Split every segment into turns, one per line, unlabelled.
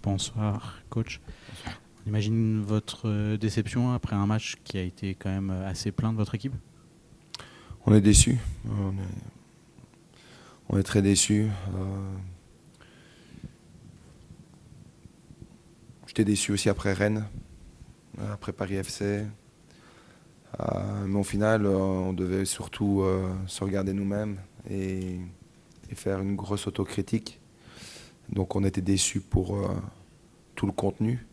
Bonsoir, coach. On imagine votre déception après un match qui a été quand même assez plein de votre équipe.
On est déçus. On est très déçus. J'étais déçu aussi après Rennes, après Paris FC. Mais au final, on devait surtout se regarder nous-mêmes et faire une grosse autocritique. Donc on était déçus pour tout le contenu.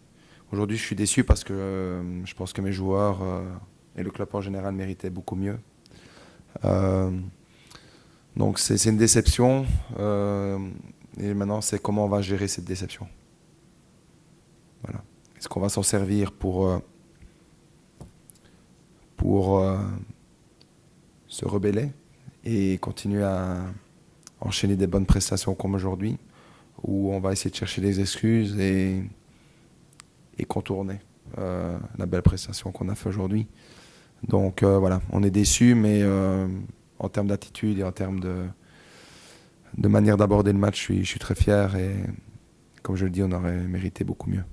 Aujourd'hui, je suis déçu parce que je pense que mes joueurs et le club en général méritaient beaucoup mieux. Donc c'est une déception. Et maintenant, c'est comment on va gérer cette déception. Voilà. Est-ce qu'on va s'en servir pour se rebeller et continuer à enchaîner des bonnes prestations comme aujourd'hui, ou on va essayer de chercher des excuses et contourner la belle prestation qu'on a fait aujourd'hui. Donc voilà, on est déçus, mais en termes d'attitude et en termes de manière d'aborder le match, je suis très fier et comme je le dis, on aurait mérité beaucoup mieux.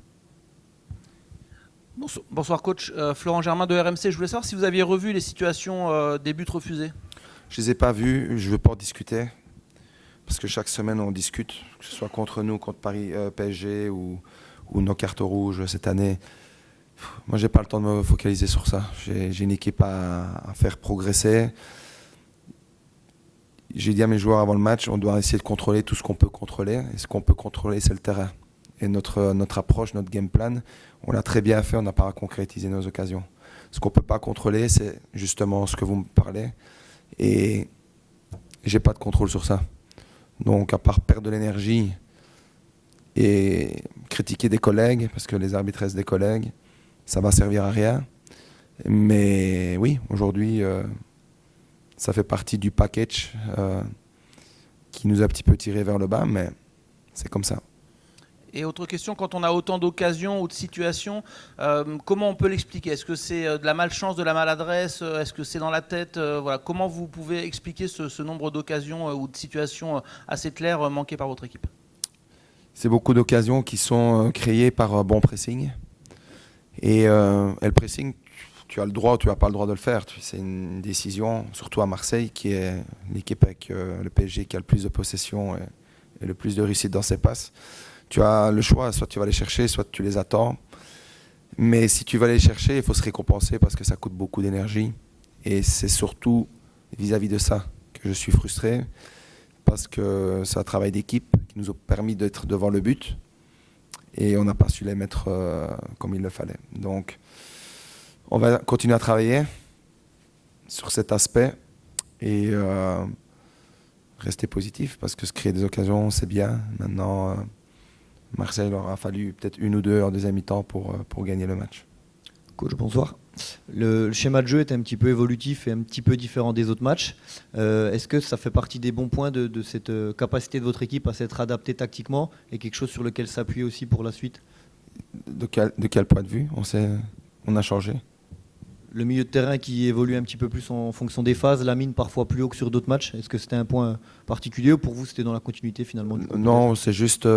Bonsoir coach, Florent Germain de RMC. Je voulais savoir si vous aviez revu les situations des buts refusés.
Je ne les ai pas vus, je ne veux pas en discuter. Parce que chaque semaine, on discute, que ce soit contre nous, contre Paris, PSG ou nos cartes rouges cette année. Moi, je n'ai pas le temps de me focaliser sur ça. J'ai une équipe à faire progresser. J'ai dit à mes joueurs avant le match, on doit essayer de contrôler tout ce qu'on peut contrôler. Et ce qu'on peut contrôler, c'est le terrain. Et notre approche, notre game plan, on l'a très bien fait, on n'a pas à concrétiser nos occasions. Ce qu'on ne peut pas contrôler, c'est justement ce que vous me parlez. Et je n'ai pas de contrôle sur ça. Donc, à part perdre de l'énergie et critiquer des collègues, parce que les arbitres restent des collègues, ça va servir à rien. Mais oui, aujourd'hui, ça fait partie du package qui nous a un petit peu tiré vers le bas, mais c'est comme ça.
Et autre question, quand on a autant d'occasions ou de situations, comment on peut l'expliquer? Est-ce que c'est de la malchance, de la maladresse? Est-ce que c'est dans la tête? Voilà. Comment vous pouvez expliquer ce nombre d'occasions ou de situations assez claires manquées par votre équipe?
C'est beaucoup d'occasions qui sont créées par bon pressing. Et le pressing, tu as le droit ou tu n'as pas le droit de le faire. C'est une décision, surtout à Marseille, qui est l'équipe avec le PSG qui a le plus de possession et le plus de réussite dans ses passes. Tu as le choix, soit tu vas les chercher, soit tu les attends. Mais si tu vas les chercher, il faut se récompenser parce que ça coûte beaucoup d'énergie. Et c'est surtout vis-à-vis de ça que je suis frustré. Parce que c'est un travail d'équipe qui nous a permis d'être devant le but. Et on n'a pas su les mettre comme il le fallait. Donc, on va continuer à travailler sur cet aspect et rester positif parce que se créer des occasions, c'est bien. Maintenant, Marseille, il aura fallu peut-être une ou deux en deuxième mi-temps pour gagner le match.
Coach, bonsoir. Le schéma de jeu est un petit peu évolutif et un petit peu différent des autres matchs. Est-ce que ça fait partie des bons points de cette capacité de votre équipe à s'être adaptée tactiquement et quelque chose sur lequel s'appuyer aussi pour la suite?
De quel point de vue on a changé?
Le milieu de terrain qui évolue un petit peu plus en fonction des phases, la mine parfois plus haut que sur d'autres matchs. Est-ce que c'était un point particulier ou pour vous c'était dans la continuité finalement?
Non, c'est juste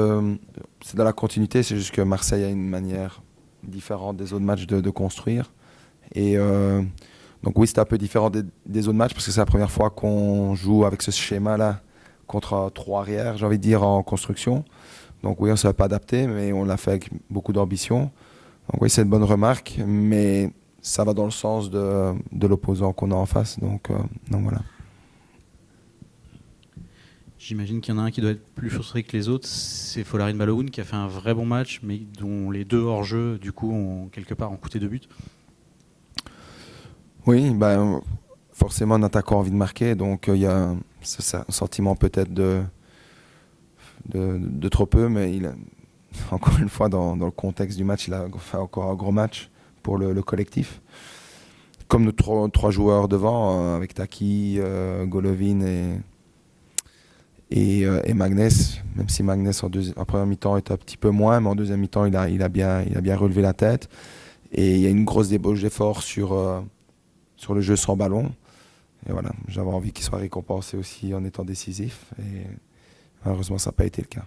c'est dans la continuité, c'est juste que Marseille a une manière différente des autres matchs de construire. Et donc oui, c'était un peu différent des autres matchs parce que c'est la première fois qu'on joue avec ce schéma-là contre 3 arrières, j'ai envie de dire, en construction. Donc oui, on ne s'est pas adapté, mais on l'a fait avec beaucoup d'ambition. Donc oui, c'est une bonne remarque, mais ça va dans le sens de l'opposant qu'on a en face. Donc voilà.
J'imagine qu'il y en a un qui doit être plus frustré que les autres, c'est Folarin Balogun qui a fait un vrai bon match, mais dont les 2 hors-jeu, du coup, ont quelque part coûté 2 buts.
Oui, forcément, un attaquant a envie de marquer, donc il y a un sentiment peut-être de trop peu, mais encore une fois, dans le contexte du match, il a fait encore un gros match pour le collectif. Comme nos 3 joueurs devant, avec Taki, Golovin et Magnès, même si Magnès en première mi-temps était un petit peu moins, mais en deuxième mi-temps il a bien relevé la tête et il y a une grosse débauche d'effort sur le jeu sans ballon et voilà, j'avais envie qu'il soit récompensé aussi en étant décisif et malheureusement ça n'a pas été le cas.